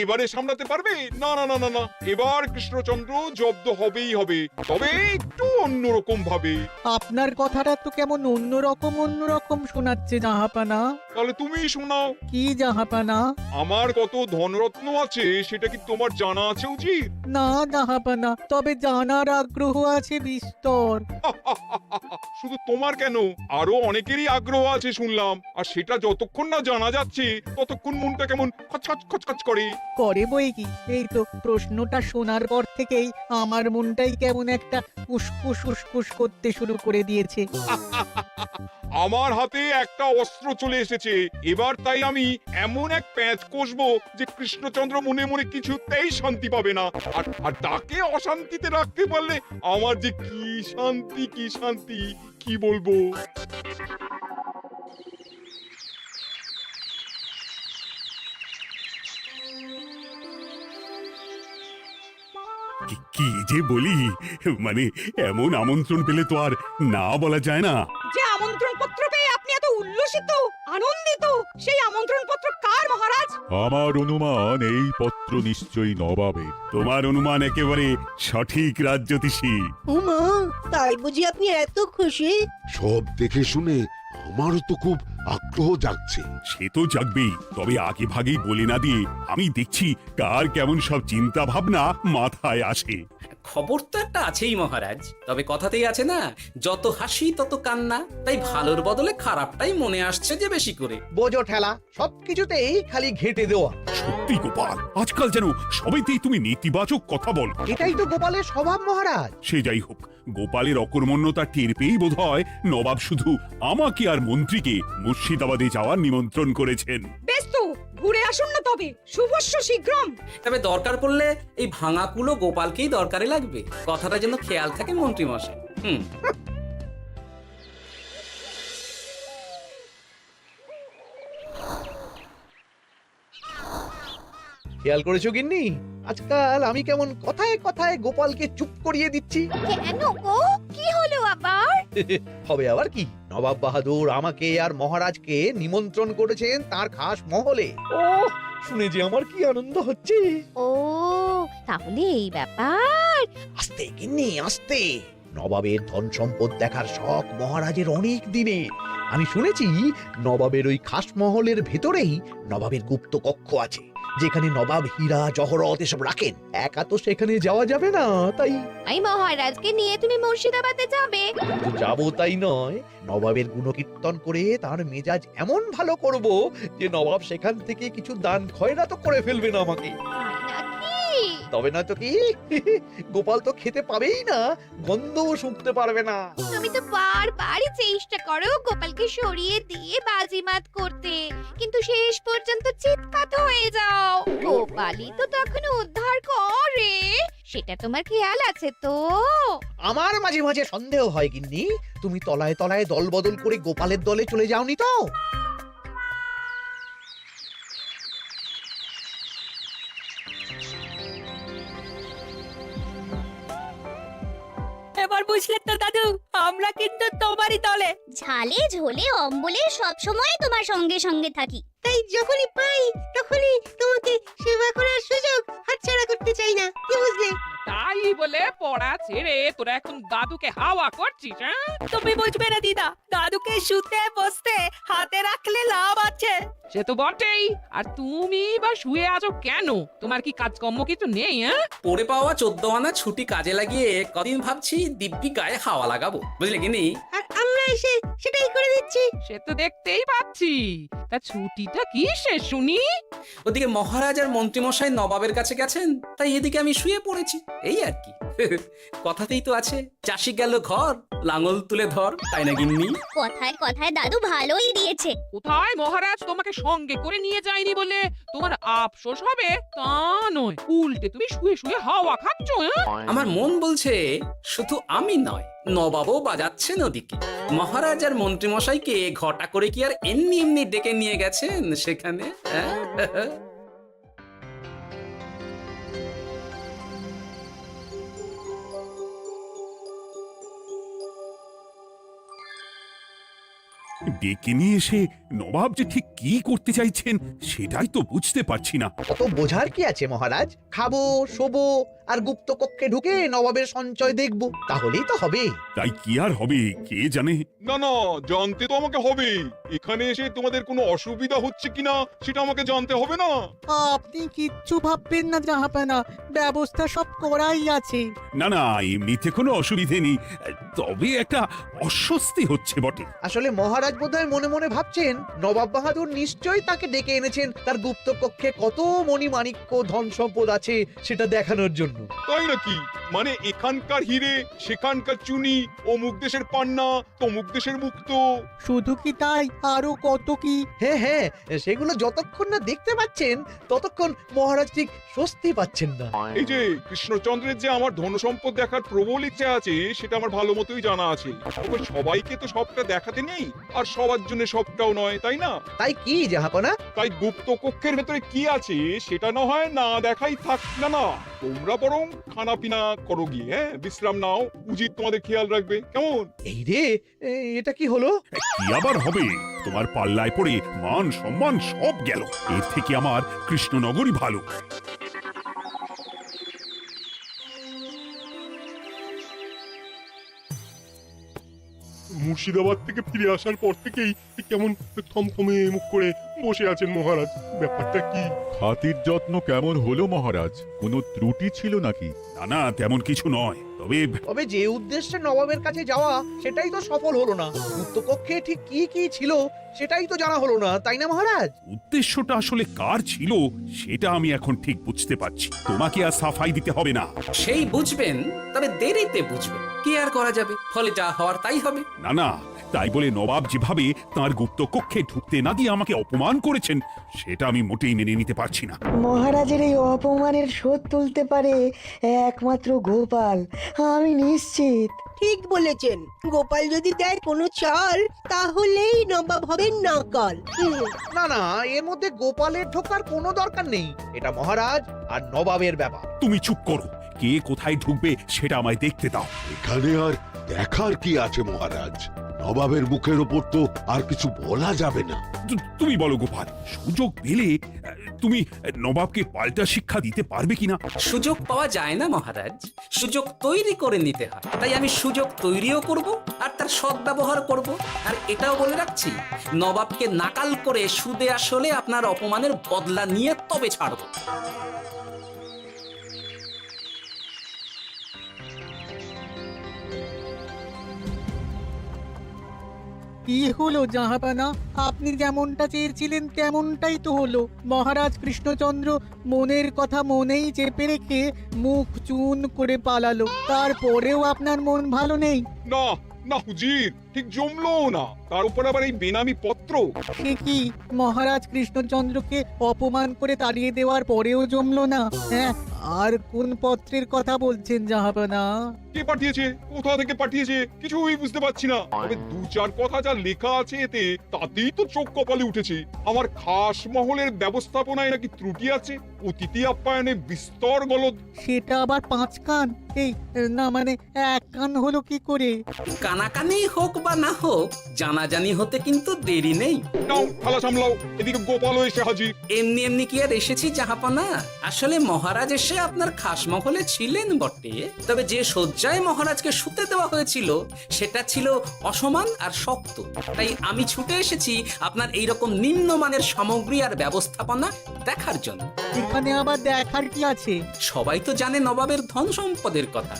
এবারে সামলাতে পারবে? না না না না না, এবার কৃষ্ণচন্দ্র জব্দ হবেই হবে, তবে একটু অন্যরকম ভাবে। আপনার কথাটা তো কেমন অন্যরকম শোনাচ্ছে জাহাপানা। তাহলে তুমি শোনাও। কি জাহাপানা? আমার কত ধনরত্ন আছে সেটা কি তোমার জানা আছে উচিত? না জাহাপানা, তবে জানার আগ্রহ আছে বিস্তর। শুধু তোমার কেন, আরো অনেকেরই আগ্রহ আছে শুনলাম, আর সেটা যতক্ষণ না জানা যাচ্ছে ততক্ষণ মনটা কেমন খচখচ খচখচ করে। করে বই কি, এই তো প্রশ্নটা শোনার পর থেকেই আমার মনটাই কেমন একটা উসকুস উসকুস করতে শুরু করে দিয়েছে। আমার হাতে একটা অস্ত্র চলে এসেছে এবার, তাই আমি এমন এক প্যাঁচ কষবো যে কৃষ্ণচন্দ্র মনে মনে কিছুতেই শান্তি পাবে না। আর তাকে অশান্তিতে রাখতে পারলে আমার যে কি শান্তি কি শান্তি, কি বলবো। কি যে বলি, মানে এমন আমন্ত্রণ পেলে তো আর না বলা যায় না। যে আমন্ত্রণ পত্র পেয়ে আপনি এত উল্লসিত আনন্দিত, সেই আমন্ত্রণ পত্র কার মহারাজ? আমার অনুমান এই পত্র নিশ্চয়ই নবাবের। তোমার অনুমান একেবারে সঠিক রাজ্যতীষী। উমা, তাই বুঝি আপনি এত খুশি? সব দেখে শুনে আমারও তো খুব আগ্রহ জাগছে। সে তো জাগবেই, তবে আগে ভাগেই বলে না দিয়ে আমি দেখছি কার কেমন সব চিন্তা ভাবনা মাথায় আসে। খবর তো একটা আছেই মহারাজ, তবে কথাতেই আছে না, যত হাসি তত কান্না, তাই ভালোর বদলে খারাপটাই মনে আসছে যে বেশি করে। বোঝো ঠেলা, সবকিছুতেই খালি ঘেঁটে দেওয়া। সত্যি গোপাল, আজকাল যেন সবাইতেই তুমি নেতিবাচক কথা বল। এটাই তো গোপালের স্বভাব মহারাজ। সে যাই হোক, গোপালের অকর্মণ্যতা টের পেয়েই বোধ হয় নবাব শুধু আমাকে আর মন্ত্রীকে মুর্শিদাবাদে যাওয়ার নিমন্ত্রণ করেছেন। বেশ তো, ঘুরে আসুন না তবে, শুভস্য শীঘ্রম। তবে দরকার পড়লে এই ভাঙা কুলো গোপালকেই দরকারে লাগবে, কথাটা যেন খেয়াল থাকে মন্ত্রী মশাই। খেয়াল করেছো গিন্নি, আজকাল আমি কেমন কথায় কথায় গোপালকে চুপ করিয়ে দিচ্ছি। কেন গো, কি হলো আবার? হবে আবার কি, নবাব বাহাদুর আমাকে আর মহারাজকে নিমন্ত্রণ করেছেন তার খাস মহলে। ও শুনে যে আমার কি আনন্দ হচ্ছে। ও, তাহলে এই ব্যাপার। আস্তে গিন্নি আস্তে, নবাবের ধন সম্পদ দেখার শখ মহারাজের অনেক দিনে। আমি শুনেছি নবাবের ওই খাস মহলের ভেতরেই নবাবের গুপ্ত কক্ষ আছে, যেখানে নবাব হীরা জহরত এসব রাখেন। একা তো সেখানে যাওয়া যাবে না, তাই এই মহারাজকে নিয়ে তুমি মুর্শিদাবাদে যাবে? শুধু যাবো তাই নয়, নবাবের গুণকীর্তন করে তার মেজাজ এমন ভালো করব যে নবাব সেখান থেকে কিছু দান খয়রাত করে ফেলবেন আমাকে। নাকি? তবে না তো কি, গোপাল তো খেতে পাবেই না, গন্ধও শুঁকতে পারবে না। তুমি তো বারবারই চেষ্টা করো গোপালকে সরিয়ে দিয়ে বাজিমাত করতে, কিন্তু শেষ পর্যন্ত চিৎকাত হয়ে যাও। গোপালই তো তখন উদ্ধার করে, সেটা তোমার খেয়াল আছে তো? আমার মাঝে মাঝে সন্দেহ হয় গিন্নি, তুমি তলায় তলায় দল বদল করে গোপালের দলে চলে যাওনি তো? এবার বুঝলে তো দাদু, আমরা কিন্তু তোমারই দলে। ঝালে ঝোলে অম্বলে সব সময় তোমার সঙ্গে সঙ্গে থাকি। তাই যখনই পাই তখনই তোমাকে সেবা করার সুযোগ হাতছাড়া করতে চাই না, কি বুঝলে? তাই বলে পড়া ছেড়ে তোরা এখন দাদুকে হাওয়া করছিস? তুমি বুঝবে না দিদা, দাদুকে শুতে বসতে হাতে রাখলে লাভ আছে। সে তো বটেই, আর তুমি বা শুয়ে আছো কেন? তোমার কি কাজকর্ম কিছু নেই? পড়ে পাওয়া 14 আনা ছুটি কাজে লাগিয়ে কদিন ভাবছি দিব্যি গায়ে হাওয়া লাগাবো, বুঝলে কিনি? আর আমরা এসে সেটাই করে দিচ্ছি। সে তো দেখতেই পাচ্ছি, তা ছুটিটা কি শেষ শুনি? ওদিকে মহারাজ আর মন্ত্রীমশাই নবাবের কাছে গেছেন, তাই এদিকে আমি শুয়ে পড়েছি, এই আর কি। কথাতেই তো আছে, চাষি গেল ঘর, লাঙল তুলে ধর, তাই না গিন্নি? কথায় কথায় দাদু ভালোই দিয়েছে। কোথায় মহারাজ তোমাকে সঙ্গে করে নিয়ে যায়নি বলে তোমার আফসোস হবে তা নয়, উল্টে তুমি শুয়ে শুয়ে হাওয়া খাচ্ছ। আমার মন বলছে শুধু আমি নয়, নবাবও বাজাচ্ছেন ওদিকে। মহারাজ আর মন্ত্রীমশাইকে ঘটা করে কি আর এমনি এমনি ডেকে নিয়ে গেছেন সেখানে? ডেকে নিয়ে এসে নবাব যে ঠিক কি করতে চাইছেন সেটাই তো বুঝতে পারছি না। অত বোঝার কি আছে মহারাজ? খাবো, শোবো আর গুপ্ত কক্ষে ঢুকে নবাবের সঞ্চয় দেখব, তাহলেই তো হবে। তাই কি আর হবে কে জানে। না না, জানতে তো আমাকে হবে। এখানে এসে তোমাদের কোনো অসুবিধা হচ্ছে কিনা সেটা আমাকে জানতে হবে না? আপনি কিচ্ছু ভাববেন না জাহাপানা, ব্যবস্থা সব করাই আছে। না না, এমনিতে কোনো অসুবিধে নেই, তবে একটা অস্বস্তি হচ্ছে বটে। আসলে মহারাজ বোধহয় মনে মনে ভাবছেন নবাব বাহাদুর নিশ্চয়ই তাকে ডেকে এনেছেন তার গুপ্ত কক্ষে কত মণিমাণিক্য ধন সম্পদ আছে সেটা দেখানোর জন্য। তাই নাকি? মানে এখানকার হিরে, সেখানকার চুনি, অমুক দেশের পান্না, তমুক দেশের মুক্ত। শুধু কি তাই, আরো কত কি। হ্যাঁ হ্যাঁ, সেগুলো যতক্ষণ না দেখতে পাচ্ছেন ততক্ষণ মহারাজ ঠিক স্বস্তি পাচ্ছেন না। এই যে কৃষ্ণচন্দ্রের যে আমার ধন সম্পদ দেখার প্রবল ইচ্ছা আছে সেটা আমার ভালো মতোই জানা আছে। তবে সবাইকে তো সবটা দেখাতে নেই, আর সবার জন্য সবটাও নয়, তাই না? তাই কি জাহাপনা? তাই গুপ্ত কক্ষের ভেতরে কি আছে সেটা না হয় না দেখাই থাক। না না, তোমরা বরং খানা পিনা করো গিয়ে, হ্যাঁ, বিশ্রাম নাও। উচিত তোমাদের খেয়াল রাখবে, কেমন? এই রে, এটা কি হলো? কি আবার হবে? তোমার পাল্লায় পড়ে মান সম্মান সব গেল। এর থেকে আমার কৃষ্ণনগরই ভালো। মুর্শিদাবাদ থেকে ফিরে আসার পর থেকেই কেমন থমথমে মুখ করে বসে আছেন মহারাজ। ব্যাপারটা কি? হাতির যত্ন কেমন হলো মহারাজ? কোনো ত্রুটি ছিল নাকি? না না, তেমন কিছু নয়, তবে তবে যে উদ্দেশ্যে নবাবের কাছে যাওয়া সেটাই তো সফল হলো না। গুপ্ত কক্ষে ঠিক কি কি ছিল সেটাই তো জানা হলো না, তাই না মহারাজ? উদ্দেশ্যটা আসলে কার ছিল সেটা আমি এখন ঠিক বুঝতে পারছি। তোমাকে আর সাফাই দিতে হবে না। সেই বুঝবেন, তবে দেরিতে বুঝবেন। কি আর করা যাবে, ফলে যা হওয়ার তাই হবে। না না, তাই বলে নবাব যেভাবে তার গুপ্ত কক্ষে ঢুকতে না দিয়ে আমাকে অপমান করেছেন সেটা আমি মোটেই মেনে নিতে পারছি না। মহারাজের এই অপমানের শোধ তুলতে পারে একমাত্র গোপাল, আমি নিশ্চিত। ঠিক বলেছেন, গোপাল যদি দেয় কোনো চাল তাহলেই নবাব হবেন নকল। না না, এর মধ্যে গোপালের ঢোকার কোনো দরকার নেই। এটা মহারাজ আর নবাবের ব্যাপার। তুমি চুপ করো, কে কোথায় ঢুকবে সেটা আমায় দেখতে দাও। এখানে আর দেখার কি আছে মহারাজ? নবাবের মুখের ওপর তো আর কিছু বলা যাবে না। তুমি বলো গোপাল, সুযোগ পেলে তুমি নবাবকে পাল্টা শিক্ষা দিতে পারবে কিনা? সুযোগ পাওয়া যায় না মহারাজ, সুযোগ তৈরি করে নিতে হয়। তাই আমি সুযোগ তৈরিও করব আর তার সদ্ব্যবহার করব। আর এটাও বলে রাখছি, নবাবকে নাকাল করে সুদে আসলে আপনার অপমানের বদলা নিয়ে তবে ছাড়ব। কি হলো জাহাপানা, আপনি যেমনটা চেয়েছিলেন তেমনটাই তো হলো। মহারাজ কৃষ্ণচন্দ্র মনের কথা মনেই চেপে রেখে মুখ চুন করে পালালো, তারপরেও আপনার মন ভালো নেই? না না হুজির, ঠিক জমলো না। তার উপর আবার এই বেনামি পত্র। সে কি, মহারাজ কৃষ্ণচন্দ্রকে অপমান করে তাড়িয়ে দেওয়ার পরেও জমলো না? হ্যাঁ, আর কোন পত্রের কথা বলছেন জাহাপানা? কে পাঠিয়েছে, কোথা থেকে পাঠিয়েছে কিছুই বুঝতে পারছি না। তবে দু চার কথা যা লেখা আছে এতে, তাতেই তো চোখ কপালে উঠেছে। আমার খাস মহলের ব্যবস্থাপনায় নাকি ত্রুটি আছে, অতিথি আপ্যায়নে বিস্তর গলদ। সেটা আবার 5 কান? এই না, মানে 1 কান হলো কি করে? কানাকানি হোক বা না হোক, জানাজানি হতে কিন্তু দেরি নেই। নাও থালা সামলাও, এদিকে গোপালও এসে হাজির। এমনি এমনি কি আর এসেছি জাহাপানা? আসলে মহারাজ এসে আপনার খাস মহলে ছিলেন বটে, তবে যে শয্যায় মহারাজকে শুতে দেওয়া হয়েছিল সেটা ছিল অসমান আর শক্ত। তাই আমি ছুটে এসেছি আপনার এইরকম নিম্নমানের সামগ্রী আর ব্যবস্থাপনা দেখার জন্য। এখানে আবার দেখার কি আছে? সবাই তো জানে নবাবের ধন সম্পদের কথা,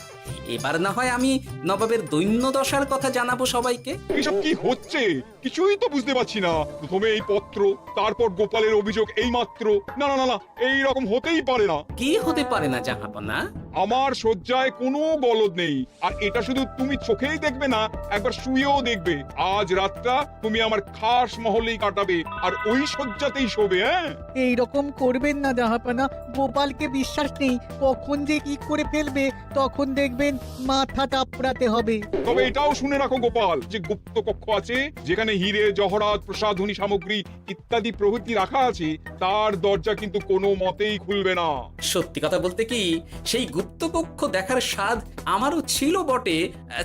এবার না হয় আমি নবাবের দৈন্য দশার কথা জানাবো সবাইকে। এসব কি হচ্ছে কিছুই তো বুঝতে পারছি না। প্রথমে এই পত্র, তারপর গোপালের অভিযোগ এই মাত্র। না না না না, এই রকম হতেই পারে না। কি হতে পারে না জাহাপানা? আমার শয্যায় কোনো গলদ নেই, আর এটা শুধু তুমি চোখেই দেখবে না, একবার শুয়েও দেখবে। আজ রাতটা তুমি আমার খাস মহলেই কাটাবে, আর ওই শয্যাতেই শোবে। হ্যাঁ, এই রকম করবেন না জাহাপানা, গোপালকে বিশ্বাস নেই, কখন যে কি করে ফেলবে তখন দেখবেন মাথা চাপড়াতে হবে। তবে এটাও শুনে রাখো গোপাল, যে গুপ্ত কক্ষ আছে যেখানে হিরে জহরাত প্রসাধনী সামগ্রী ইত্যাদি প্রভৃতি রাখা আছে, তার দরজা কিন্তু কোনো মতেই খুলবে না। সত্যি কথা বলতে কি, সেই গুপ্ত গুপ্তকক্ষ দেখার স্বাদ আমারও ছিল বটে,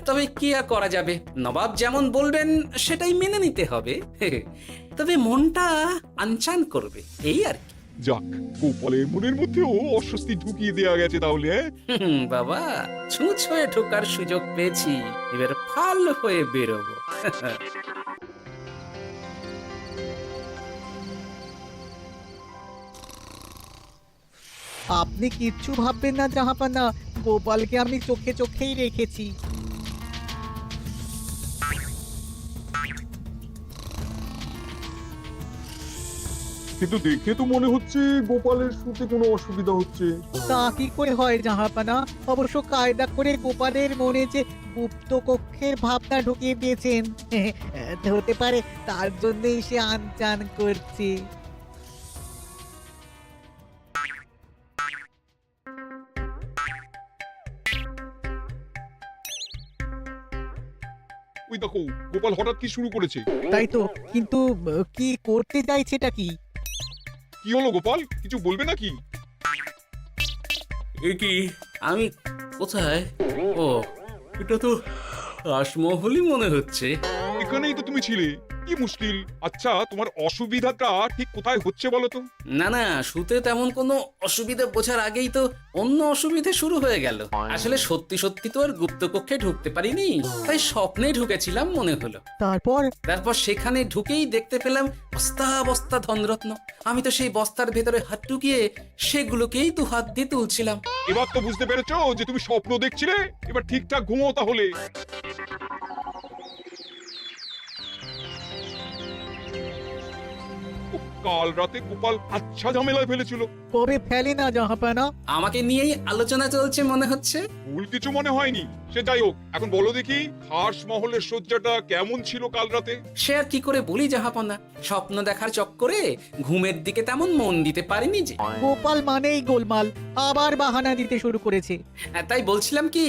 তবে কি আর করা যাবে, নবাব যেমন বলবেন সেটাই মেনে নিতে হবে। তবে মনটা আনচান করবে, এই আর কি। যাক, গোপালের মনের মধ্যেও অস্বস্তি ঢুকিয়ে দেওয়া গেছে তাহলে। বাবা, ছুঁচ হয়ে ঢোকার সুযোগ পেয়েছি, এবার ফাল হয়ে বেরোবো। আপনি কিচ্ছু ভাববেন না জাহাপানা, গোপালকে আমি চোখে চোখেই রেখেছি। কিন্তু দেখে তো মনে হচ্ছে গোপালের শুতে কোনো অসুবিধা হচ্ছে। তা কি করে হয় জাহাপানা? অবশ্য কায়দা করে গোপালের মনে যে গুপ্ত কক্ষের ভাবনা ঢুকিয়ে দিয়েছেন, হতে পারে তার জন্যই সে আনচান করছে। ওই দেখো, গোপাল হঠাৎ কি শুরু করেছে। তাই তো, কিন্তু কি করতে চাইছেটা কি? কি হলো গোপাল, কিছু বলবে নাকি? এ কি, আমি কোথায়? ও, এটা তো রাসমহলই মনে হচ্ছে। এখানেই তো তুমি ছিলে, কি মুশকিল। আচ্ছা, তোমার অসুবিধাটা ঠিক কোথায় হচ্ছে বলো তো? না না, শুতে তেমন কোনো অসুবিধা বোঝার আগেই তো অন্য অসুবিধা শুরু হয়ে গেল। আসলে সত্যি সত্যি তো আর গুপ্তকক্ষে ঢুকতে পারিনি, তাই স্বপ্নে ঢুকেছিলাম মনে হলো। তারপর সেখানে ঢুকেই দেখতে পেলাম বস্তা বস্তা ধনরত্ন। আমি তো সেই বস্তার ভেতরে হাত ঢুকিয়ে সেগুলোকেই দু হাত দিয়ে তুলছিলাম। এবার তো বুঝতে পেরেছো যে তুমি স্বপ্ন দেখছিলে। এবার ঠিকঠাক ঘুমো তাহলে। কাল রাতে গোপাল আচ্ছা ঝামেলায় ফেলেছিল। কবে ফেলে না জাহাপানা? আমাকে নিয়েই আলোচনা চলছে মনে হচ্ছে। ভুল কিছু মনে হয়নি। সে যাই হোক, এখন বলো দেখি, খাস মহলের সজ্জাটা কেমন ছিল কাল রাতে? সে আর কি করে বলি জাহাপনা, স্বপ্ন দেখার চক্করে ঘুমের দিকে তেমন মন দিতে পারিনি যে। গোপাল মানেই গোলমাল, আবার বাহানা দিতে শুরু করেছে। তাই বলছিলাম কি,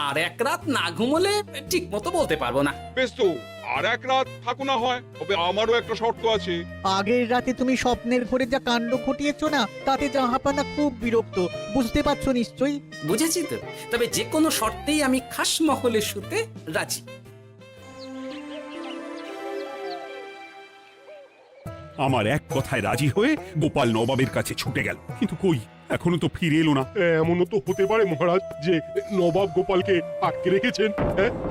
আর এক রাত না ঘুমোলে ঠিক মতো বলতে পারবো না। বেশ তো, আর এক রাত থাকো না হয়, তবে আমারও একটা শর্ত আছে। আগের রাতে তুমি স্বপ্নের ঘরে যা কাণ্ড ঘটিয়েছো না, তাতে জাহাপানা খুব বিরক্ত, বুঝতে পারছো নিশ্চয়ই। বুঝেছি তো, তবে যে কোনো শর্তেই আমি খাস মহলে শুতে রাজি। আমার এক কথায় রাজি হয়ে গোপাল নবাবের কাছে ছুটে গেল, কিন্তু কই, এখনো তো ফিরে এলো না। এমনও তো হতে পারে মহারাজ যে নবাব গোপালকে আটকে রেখেছেন।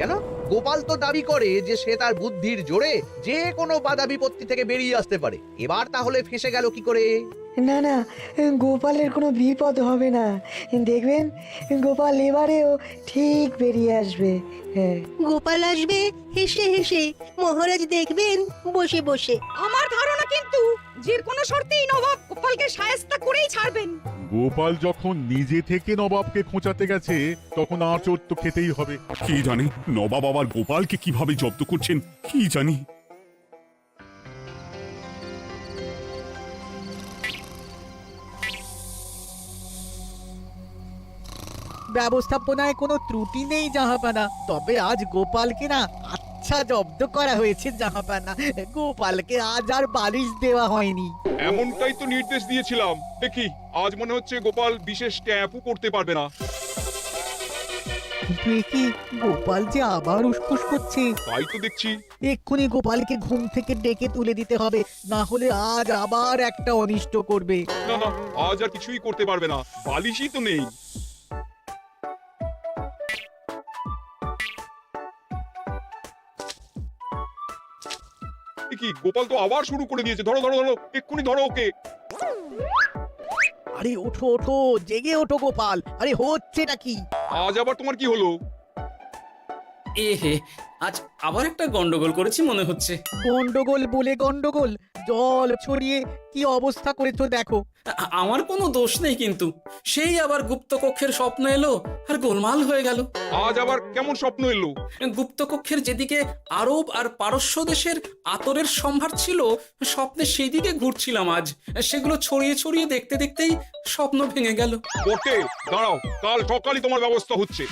কেন? গোপাল তো দাবি করে যে সে তার বুদ্ধির জোরে যে কোনো বাধা বিপত্তি থেকে বেরিয়ে আসতে পারে। এবার তাহলে ফেঁসে গেল কি করে? না না, গোপালের কোনো বিপদ হবে না, দেখবেন গোপাল এবারেও ঠিক বেরিয়ে আসবে। হ্যাঁ, গোপাল আসবে হেসে হেসে, মহারাজ দেখবেন বসে বসে। আমার ধারণা কিন্তু যে কোনো শর্তেই নবাব গোপালকে শায়েস্তা করেই ছাড়বেন। গোপাল যখন নিজে থেকে নবাবকে খোঁচাতে গেছে, তখন আঁচড় তো খেতেই হবে। কি জানে নবাব আবার গোপালকে কিভাবে জব্দ করছেন, কি জানি। ব্যবস্থাপনায় কোনো ত্রুটি নেই জাহাপানা, তবে আজ গোপালকে না আচ্ছা জব্দ করা হয়েছে জাহাপানা। গোপালকে আজ আর বালিশ দেওয়া হয়নি। এমনটাই তো নির্দেশ দিয়েছিলাম। দেখি, আজ মনে হচ্ছে গোপাল বিশেষ ট্যাপও করতে পারবে না। কিন্তু এ কি, গোপাল যে আবার উসখুস করছে। তাই তো দেখছি। এক্ষুনি গোপালকে ঘুম থেকে ডেকে তুলে দিতে হবে, না হলে আজ আবার একটা অনিষ্ট করবে। না না, আজ আর কিছুই করতে পারবে না, বালিশই তো নেই। কি, গোপাল তো আবার শুরু করে দিয়েছে। ধরো ধরো ধরো, এক্ষুনি ধরো ওকে। আরে ওঠো ওঠো, জেগে ওঠো গোপাল, আরে হচ্ছেটা কি? আজ আবার তোমার কি হলো? এ হে, আজ আবার একটা গন্ডগোল করেছি মনে হচ্ছে। গন্ডগোল বলে গন্ডগোল, জল ছড়িয়ে কি অবস্থা করেছো দেখো। আমার কোনো দোষ নেই, কিন্তু সেই আবার গুপ্তকক্ষের স্বপ্ন এলো আর গোলমাল হয়ে গেল। আজ আবার কেমন স্বপ্ন এলো? গুপ্তকক্ষের যেদিকে আরব আর পারস্য দেশের আতরের সম্ভার ছিল, স্বপ্নে সেই দিকে ঘুরছিলাম আজ। সেগুলো ছড়িয়ে ছড়িয়ে দেখতে দেখতেই স্বপ্ন ভেঙে গেল। বটে, দাঁড়াও, কাল সকালই তোমার ব্যবস্থা হচ্ছে।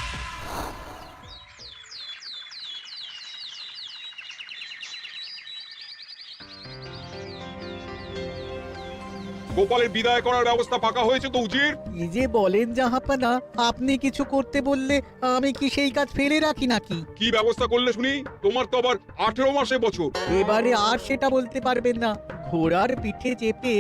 গোপালের বিদায় করার ব্যবস্থা পাকা হয়েছে তো উজির? কি যে বলেন জাহাপানা, আপনি কিছু করতে বললে আমি কি সেই কাজ ফেলে রাখি নাকি? কি ব্যবস্থা করলে শুনি? তোমার তো আবার 18 মাসে বছর। এবারে আর সেটা বলতে পারবেন না। ঘোড়ার পিঠে চেপে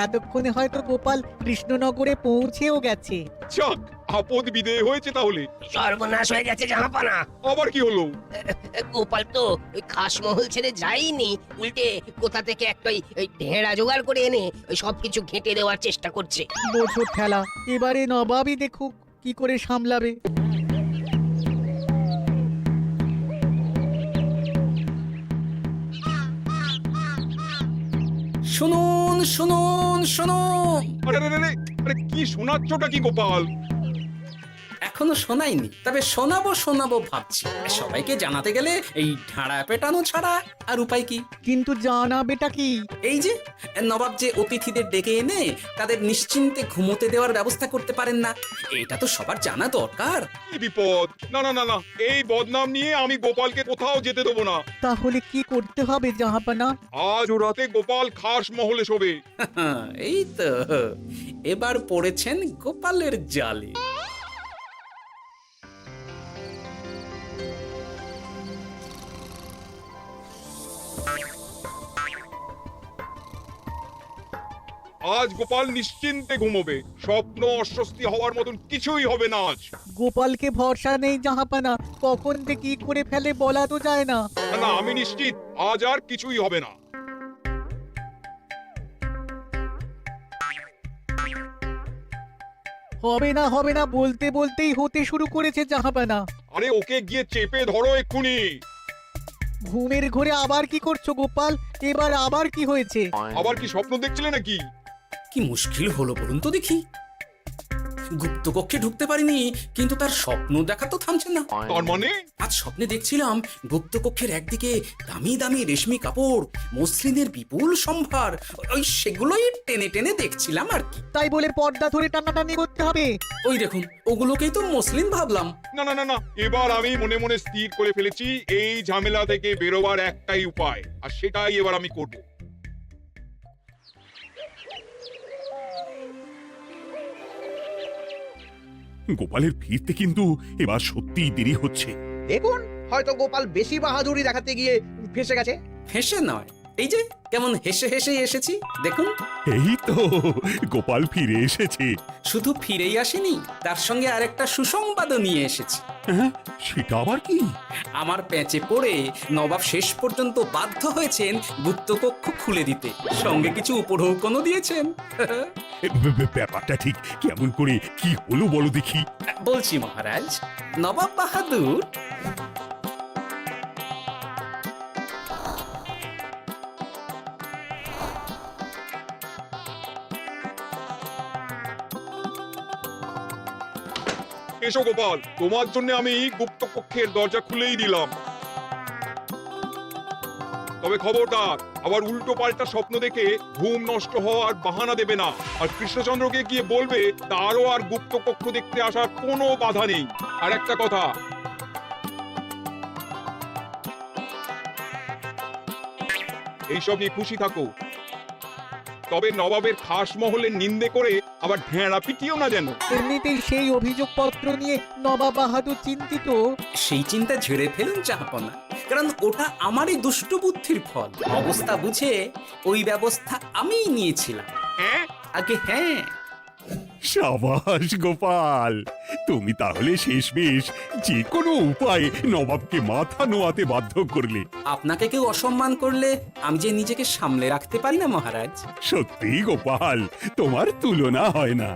এতক্ষণে হয়তো গোপাল কৃষ্ণনগরে পৌঁছেও গেছে। যাক, আপদ বিদেয় হয়েছে তাহলে। সর্বনাশ হয়ে গেছে জাহাপানা। আবার কি হলো? গোপাল তো ওই খাসমহল ছেড়ে যায়নি, উল্টে কোথা থেকে একটা ওই ঢেঁড়া জোগাড় করে এনে ওই সবকিছু ঘেঁটে দেওয়ার চেষ্টা করছে। বোঝো ঠেলা, এবারে নবাবই দেখুক কি করে সামলাবে। শুনুন শুনুন শুনুন, আরে আরে আরে, আরে কি শোনাচ্ছটা কি গোপাল? এখনো শোনাইনি, তবে শোনাবো শোনাবো ভাবছি। সবাইকে জানাতে গেলে এই ঢাড়া পেটানো ছাড়া আর উপায় কি? কিন্তু জানাবেটা কি? এই যে নবাব যে অতিথিদের ডেকে এনে তাদের নিশ্চিন্তে ঘুমোতে দেওয়ার ব্যবস্থা করতে পারেন না, এটা তো সবার জানা দরকার। কি বিপদ! না না না না, এই বদনাম নিয়ে আমি গোপালকে কোথাও যেতে দেবো না। তাহলে কি করতে হবে জাহাপানা? আজ ও রাতে গোপাল খাস মহলে শোবে। এই তো এবার পড়েছেন গোপালের জালে। আজ গোপাল নিশ্চিন্তে ঘুমোবে। স্বপ্ন অস্বস্তি হওয়ার মতন কিছুই হবে না আজ। গোপালকে ভরসা নেই জাহাপানা, কখন যে কি করে ফেলে বলা তো যায় না। না না, আমি নিশ্চিত আজ আর কিছুই হবে না। হবে না বলতে বলতেই হতে শুরু করেছে জাহাপানা। আরে ওকে গিয়ে চেপে ধরো এক্ষুনি। ঘুমের ঘোরে আবার কি করছো গোপাল? এবার আবার কি হয়েছে? আবার কি স্বপ্ন দেখছিলে নাকি? কি মুশকিল হলো বলুন তো দেখি। গুপ্তকক্ষে ঢুকতে পারিনি, কিন্তু তার স্বপ্ন দেখা তো থামছে না। তার মানে? আজ স্বপ্নে দেখছিলাম গুপ্তকক্ষের একদিকে দামি দামি রেশমি কাপড়, মসলিনের বিপুল সম্ভার, ওই সেগুলোই টেনে টেনে দেখছিলাম আর কি। তাই বলে পর্দা ধরে টানাটানি করতে হবে? ওই দেখুন, ওগুলোকেই তো মসলিন ভাবলাম। না না না না, এবার আমি মনে মনে স্থির করে ফেলেছি এই ঝামেলা থেকে বেরোবার একটাই উপায়, আর সেটাই এবার আমি করব। গোপালের ফিরতে কিন্তু এবার সত্যিই দেরি হচ্ছে। দেখুন, হয়তো গোপাল বেশি বাহাদুরি দেখাতে গিয়ে ফেসে গেছে। হেসে নয়, এই যে কেমন হেসে হেসে এসেছি দেখুন। এই তো গোপাল ফিরে এসেছে। শুধু ফিরেই আসেনি, তার সঙ্গে আরেকটা সুসংবাদও নিয়ে এসেছি। হ্যাঁ, সেটা আবার কি? আমার প্যাঁচে পড়ে নবাব শেষ পর্যন্ত বাধ্য হয়েছেন গুপ্তকক্ষ খুলে দিতে, সঙ্গে কিছু উপঢৌকনও দিয়েছেন। ব্যাপারটা ঠিক কেমন করে কি হলো বলো দেখি। বলছি মহারাজ, নবাব বাহাদুর এসো গোপাল, তোমার জন্য আমি গুপ্ত কক্ষের দরজা খুলেই দিলাম। তবে খবরদার, আবার উল্টো পাল্টা স্বপ্ন দেখে ঘুম নষ্ট হওয়ার বাহানা দেবে না। আর কৃষ্ণচন্দ্রকে গিয়ে বলবে তারও আর গুপ্ত কক্ষ দেখতে আসার কোনো বাধা নেই। আর একটা কথা, এইসব নিয়ে খুশি থাকো, তবে নবাবের খাস মহলের নিন্দে করে আবার ঢেঁড়া পিটিও না যেন। এমনিতেই সেই অভিযোগপত্র নিয়ে নবাব বাহাদুর চিন্তিত। সেই চিন্তা ঝেড়ে ফেলুন চাহাপনা, কারণ ওটা আমারই দুষ্ট বুদ্ধির ফল। অবস্থা বুঝে ওই ব্যবস্থা আমিই নিয়েছিলাম। হ্যাঁ আগে হ্যাঁ। সাবাস গোপাল, তুমি তাহলে শেষমেশ যে কোনো উপায়ে নবাবকে মাথা নোয়াতে বাধ্য করলে। আপনাকে কেউ অসম্মান করলে আমি যে নিজেকে সামলে রাখতে পারি না মহারাজ। সত্যি গোপাল, তোমার তুলনা হয় না।